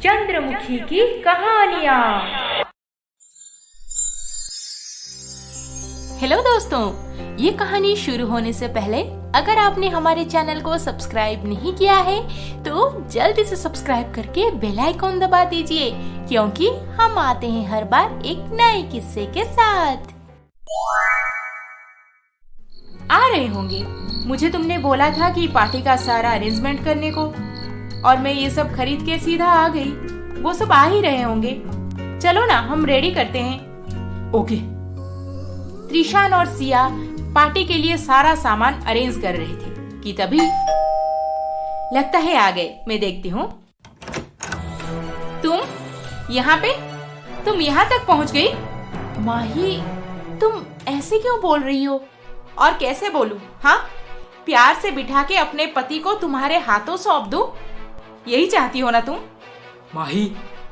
चंद्रमुखी की कहानियाँ। हेलो दोस्तों, ये कहानी शुरू होने से पहले अगर आपने हमारे चैनल को सब्सक्राइब नहीं किया है तो जल्दी से सब्सक्राइब करके बेल आइकॉन दबा दीजिए, क्योंकि हम आते हैं हर बार एक नए किस्से के साथ। आ रहे होंगे, मुझे तुमने बोला था कि पार्टी का सारा अरेंजमेंट करने को, और मैं ये सब खरीद के सीधा आ गई। वो सब आ ही रहे होंगे। चलो ना, हम रेडी करते हैं। ओके। त्रिशान और सिया पार्टी के लिए सारा सामान अरेंज कर रहे थे कि तभी लगता है आ गए। मैं देखती हूँ। तुम यहाँ पे? तुम यहाँ तक पहुँच गई? माही, तुम ऐसे क्यों बोल रही हो? और कैसे बोलूं? हाँ, प्यार से बिठा के अपने पति को तुम्हारे हाथों सौंप दूं? यही चाहती हो ना तुम? माही,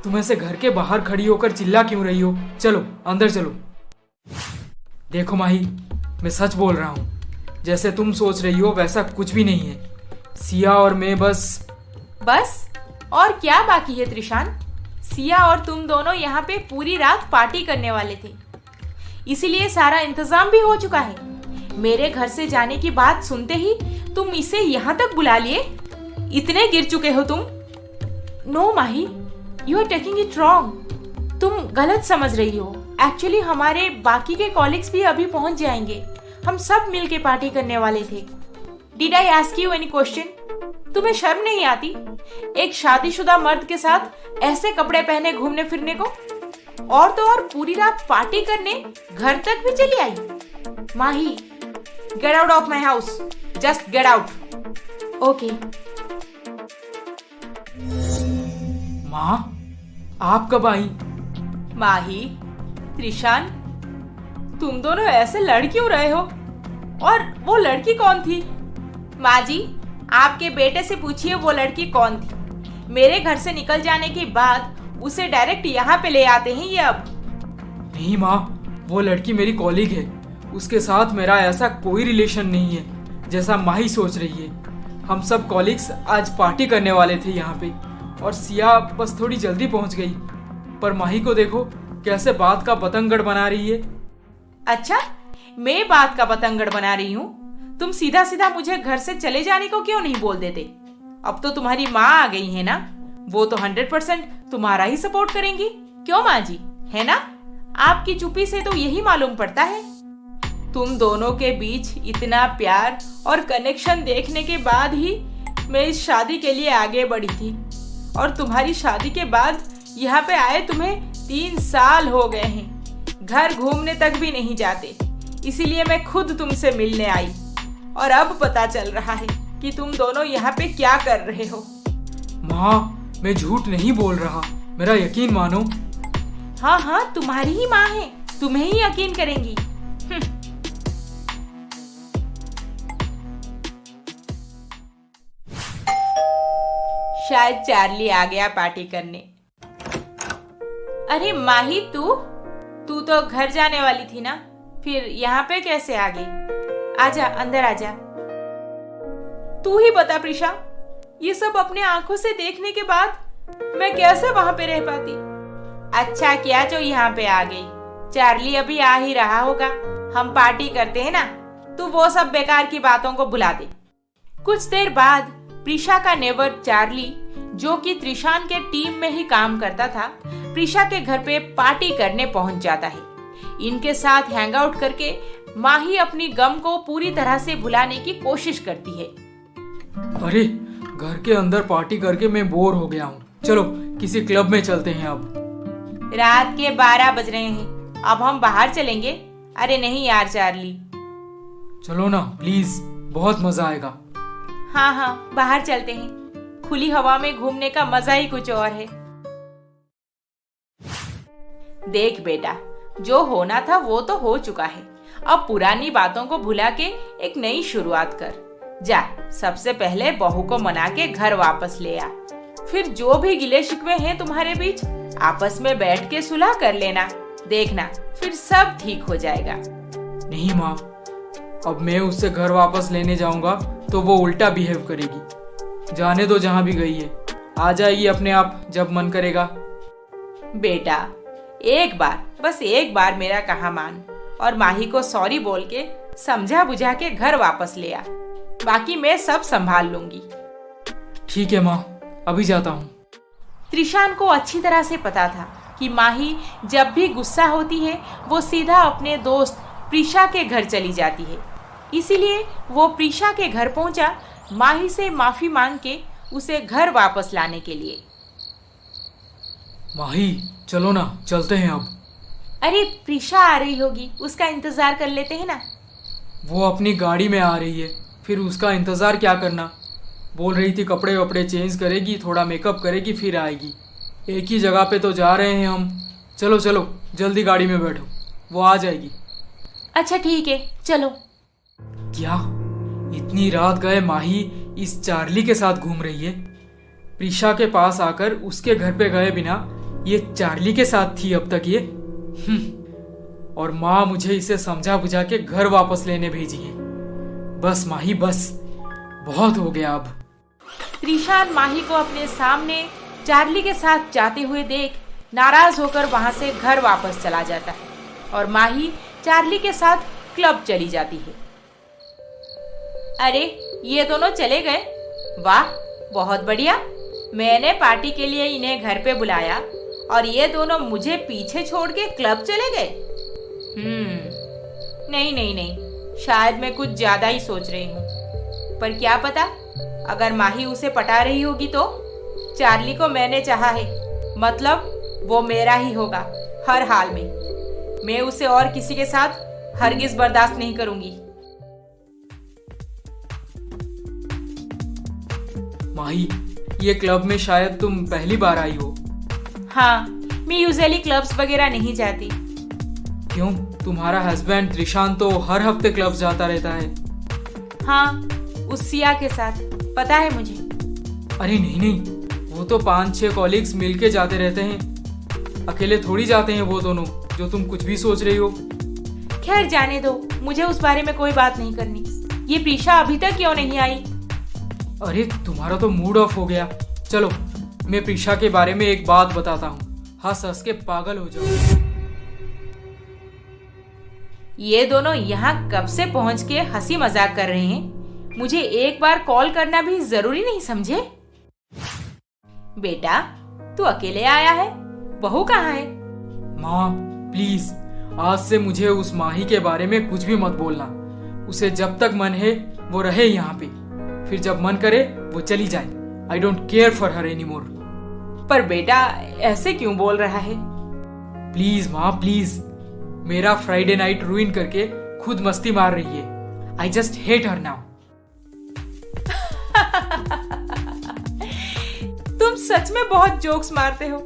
तुम ऐसे घर के बाहर खड़ी होकर चिल्ला क्यों रही हो? चलो अंदर चलो। देखो माही, मैं सच बोल रहा हूँ। जैसे तुम सोच रही हो वैसा कुछ भी नहीं है। सिया और मैं बस और क्या बाकी है त्रिशान? सिया और तुम दोनों यहाँ पे पूरी रात पार्टी करने वाले थे, इसीलिए सारा इंतजाम भी हो चुका है। मेरे घर से जाने की बात सुनते ही तुम इसे यहाँ तक बुला लिए? इतने गिर चुके हो तुम? No Mahi, you are taking it wrong. तुम गलत समझ रही हो। एक्चुअली हमारे बाकी के कॉलिग्स भी अभी पहुंच जाएंगे। हम सब मिलके पार्टी करने वाले थे। Did I ask you any question? तुम्हें शर्म नहीं आती एक शादीशुदा मर्द के साथ ऐसे कपड़े पहने घूमने फिरने को? और तो और पूरी रात पार्टी करने घर तक भी चली आई। Mahi, get out of my house. Just get out. Okay. माँ, आप कब आई? माही, त्रिशान, तुम दोनों ऐसे लड़ क्यों रहे हो? और वो लड़की कौन थी? माँ जी, आपके बेटे से पूछिए वो लड़की कौन थी। मेरे घर से निकल जाने के बाद उसे डायरेक्ट यहाँ पे ले आते हैं ये अब। नहीं माँ, वो लड़की मेरी कॉलीग है। उसके साथ मेरा ऐसा कोई रिलेशन नहीं है जैसा माही सोच रही है। हम सब कॉलीग्स आज पार्टी करने वाले थे यहाँ पे, और सिया बस थोड़ी जल्दी पहुँच गई। पर माही को देखो कैसे बात का बतंगड़ बना रही है। अच्छा, मैं बात का बतंगड़ बना रही हूँ? तुम सीधा सीधा मुझे घर से चले जाने को क्यों नहीं बोल देते? अब तो तुम्हारी माँ आ गई है ना, वो तो 100% तुम्हारा ही सपोर्ट करेंगी। क्यों माँ जी, है ना? आपकी चुप्पी से तो यही मालूम पड़ता है। तुम दोनों के बीच इतना प्यार और कनेक्शन देखने के बाद ही मैं इस शादी के लिए आगे बढ़ी थी, और तुम्हारी शादी के बाद यहाँ पे आए तुम्हें 3 साल हो गए हैं। घर घूमने तक भी नहीं जाते, इसीलिए मैं खुद तुमसे मिलने आई। और अब पता चल रहा है कि तुम दोनों यहाँ पे क्या कर रहे हो। माँ, मैं झूठ नहीं बोल रहा, मेरा यकीन मानो। हाँ हाँ, तुम्हारी ही माँ है, तुम्हें ही यकीन करेंगी। शायद चार्ली आ गया पार्टी करने। अरे माही, तू तो घर जाने वाली थी ना, फिर यहाँ पे कैसे आ गई? आजा, अंदर आजा। तू ही बता प्रिशा, ये सब अपने आंखों से देखने के बाद मैं कैसे वहां पे रह पाती? अच्छा किया जो यहाँ पे आ गई। चार्ली अभी आ ही रहा होगा, हम पार्टी करते हैं ना, तू वो सब बेकार की बातों को भुला दे। कुछ देर बाद प्रिशा का नेबर चार्ली, जो कि त्रिशान के टीम में ही काम करता था, प्रिशा के घर पे पार्टी करने पहुंच जाता है। इनके साथ हैंग आउट करके माही अपनी गम को पूरी तरह से भुलाने की कोशिश करती है। अरे, घर के अंदर पार्टी करके मैं बोर हो गया हूँ। चलो किसी क्लब में चलते हैं। अब रात के 12 बज रहे हैं, अब हम बाहर चलेंगे? अरे नहीं यार चार्ली। चलो ना प्लीज, बहुत मजा आएगा। हाँ हाँ, बाहर चलते हैं। खुली हवा में घूमने का मजा ही कुछ और है। देख बेटा, जो होना था वो तो हो चुका है। अब पुरानी बातों को भुला के एक नई शुरुआत कर। जा, सबसे पहले बहू को मना के घर वापस ले आ। फिर जो भी गिले शिकवे हैं तुम्हारे बीच, आपस में बैठ के सुलह कर लेना। देखना, फिर सब ठीक हो जाएगा। नहीं माँ, अब मैं उससे घर वापस लेने जाऊंगा तो वो उल्टा बिहेव करेगी। जाने दो जहाँ भी गई है। आ जाएगी अपने आप जब मन करेगा। बेटा, एक बार, बस एक बार मेरा कहा मान और माही को सॉरी बोल के समझा बुझा के घर वापस ले आ। बाकी मैं सब संभाल लूंगी। ठीक है माँ, अभी जाता हूँ। त्रिशान को अच्छी तरह से पता था कि माही जब भी गुस्सा होती है वो सीधा अपने दोस्त प्रीशा के घर चली जाती है। इसीलिए वो प्रीशा के घर पहुंचा माही से माफी मांग के उसे घर वापस लाने के लिए। माही चलो ना, चलते हैं अब। अरे प्रीशा आ रही होगी, उसका इंतजार कर लेते हैं ना। वो अपनी गाड़ी में आ रही है, फिर उसका इंतजार क्या करना। बोल रही थी कपड़े वपड़े चेंज करेगी, थोड़ा मेकअप करेगी, फिर आएगी। एक ही जगह पे तो जा रहे हैं हम। चलो चलो जल्दी गाड़ी में बैठो, वो आ जाएगी। अच्छा ठीक है, चलो। क्या इतनी रात गए माही इस चार्ली के साथ घूम रही है? प्रीशा के पास आकर उसके घर पे गए बिना ये चार्ली के साथ थी अब तक ये। और माँ मुझे इसे समझा बुझा के घर वापस लेने भेजी है। बस माही बस, बहुत हो गया अब। त्रिशान माही को अपने सामने चार्ली के साथ जाते हुए देख नाराज होकर वहां से घर वापस चला जाता है और माही चार्ली के साथ क्लब चली जाती है। अरे ये दोनों चले गए, वाह बहुत बढ़िया। मैंने पार्टी के लिए इन्हें घर पे बुलाया और ये दोनों मुझे पीछे छोड़ के क्लब चले गए। नहीं नहीं नहीं, शायद मैं कुछ ज्यादा ही सोच रही हूँ। पर क्या पता, अगर माही उसे पटा रही होगी तो। चार्ली को मैंने चाहा है, मतलब वो मेरा ही होगा हर हाल में। मैं उसे और किसी के साथ हरगिज बर्दाश्त नहीं करूंगी। माही ये क्लब में शायद तुम पहली बार आई हो। हाँ, मैं यूजुअली क्लब्स वगैरह नहीं जाती। क्यों, तुम्हारा हस्बैंड त्रिशान तो हर हफ्ते क्लब जाता रहता है। हाँ, उस सिया के साथ, पता है मुझे। अरे नहीं नहीं, वो तो 5-6 कॉलीग्स मिलके जाते रहते हैं। अकेले थोड़ी जाते हैं वो दोनों, जो तुम कुछ भी सोच रही हो। खैर जाने दो, मुझे उस बारे में कोई बात नहीं करनी। ये प्रीशा अभी तक क्यों नहीं आई? अरे तुम्हारा तो मूड ऑफ हो गया। चलो मैं प्रीशा के बारे में एक बात बताता हूँ, हंस हंस के पागल हो जाओ। ये दोनों यहाँ कब से पहुँच के हंसी मजाक कर रहे हैं? मुझे एक बार कॉल करना भी जरूरी नहीं समझे? बेटा तू अकेले आया है, बहू कहाँ है? माँ प्लीज, आज से मुझे उस माही के बारे में कुछ भी मत बोलना। उसे जब तक मन है वो रहे यहाँ पे, फिर जब मन करे वो चली जाए। I don't care for her any more. पर बेटा ऐसे क्यों बोल रहा है? प्लीज माँ प्लीज, मेरा फ्राइडे नाइट रुइन करके खुद मस्ती मार रही है। I just hate her now. तुम सच में बहुत जोक्स मारते हो।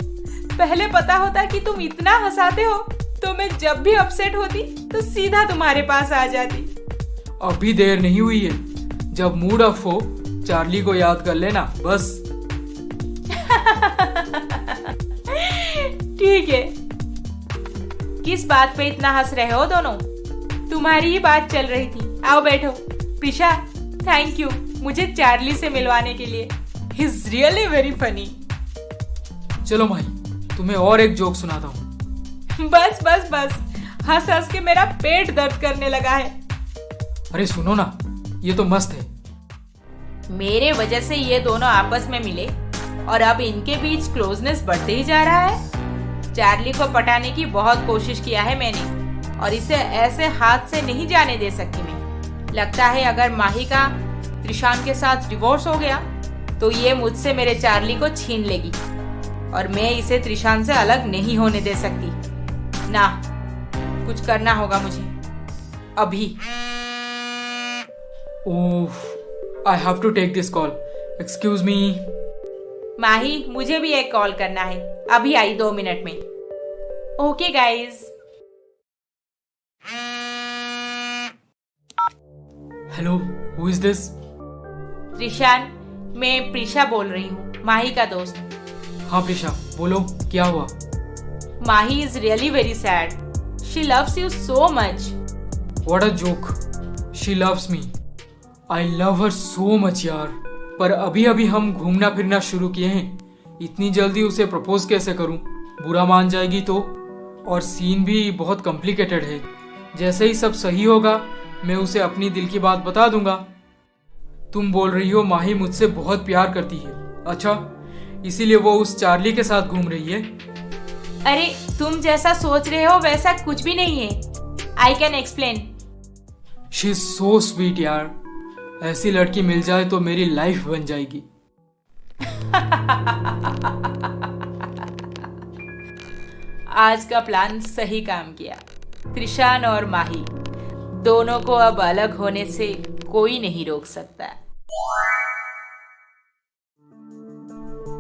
पहले पता होता कि तुम इतना हंसाते हो तो मैं जब भी अपसेट होती तो सीधा तुम्हारे पास आ जाती। अभी देर नहीं हुई है, जब मूड ऑफ हो चार्ली को याद कर लेना बस। ठीक है, किस बात पे इतना हंस रहे हो दोनों? तुम्हारी ही बात चल रही थी। आओ बैठो। प्रीशा थैंक यू मुझे चार्ली से मिलवाने के लिए। He is really very funny. चलो माही, तुम्हें और एक जोक सुनाता हूँ। बस बस बस, हंस हंस के मेरा पेट दर्द करने लगा है। अरे सुनो ना, ये तो मस्त है। मेरे वजह से ये दोनों आपस में मिले और अब इनके बीच क्लोजनेस बढ़ते ही जा रहा है। चार्ली को पटाने की बहुत कोशिश किया है मैंने और इसे ऐसे हाथ से नहीं जाने दे सकती मैं। लगता है अगर माही का त्रिशान के साथ डिवोर्स हो गया तो ये मुझसे मेरे चार्ली को छीन लेगी और मैं इसे त्रिशान से अलग नहीं होने दे सकती ना। कुछ करना होगा मुझे अभी। Oh, I have to take this call. Excuse me. Mahi मुझे भी एक कॉल करना है, अभी आई 2 मिनट में। Okay guys. Hello, who is this? Trishan, मैं प्रीशा बोल रही हूँ, माही का दोस्त। हाँ प्रीशा, बोलो क्या हुआ? Mahi is really very sad. She loves you so much. What a joke. She loves me. I love her so much यार। पर अभी अभी हम घूमना फिरना शुरू किए हैं, इतनी जल्दी उसे प्रपोज कैसे करूं? बुरा मान जाएगी तो। और सीन भी बहुत कॉम्प्लिकेटेड है। जैसे ही सब सही होगा मैं उसे अपनी दिल की बात बता दूंगा। तुम बोल रही हो माही मुझसे बहुत प्यार करती है। अच्छा, इसीलिए वो उस चार्ली के साथ घूम रही है? अरे तुम जैसा सोच रहे हो वैसा कुछ भी नहीं है। I can explain. She is so sweet यार। ऐसी लड़की मिल जाए तो मेरी लाइफ बन जाएगी। आज का प्लान सही काम किया। त्रिशान और माही दोनों को अब अलग होने से कोई नहीं रोक सकता।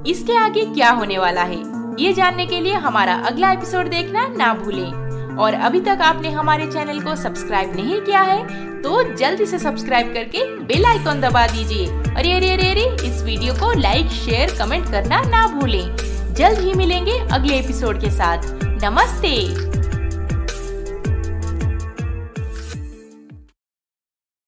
इसके आगे क्या होने वाला है ये जानने के लिए हमारा अगला एपिसोड देखना ना भूलें। और अभी तक आपने हमारे चैनल को सब्सक्राइब नहीं किया है तो जल्दी से सब्सक्राइब करके बेल आइकॉन दबा दीजिए। अरे अरे अरे अरे इस वीडियो को लाइक शेयर कमेंट करना ना भूलें। जल्द ही मिलेंगे अगले एपिसोड के साथ। नमस्ते।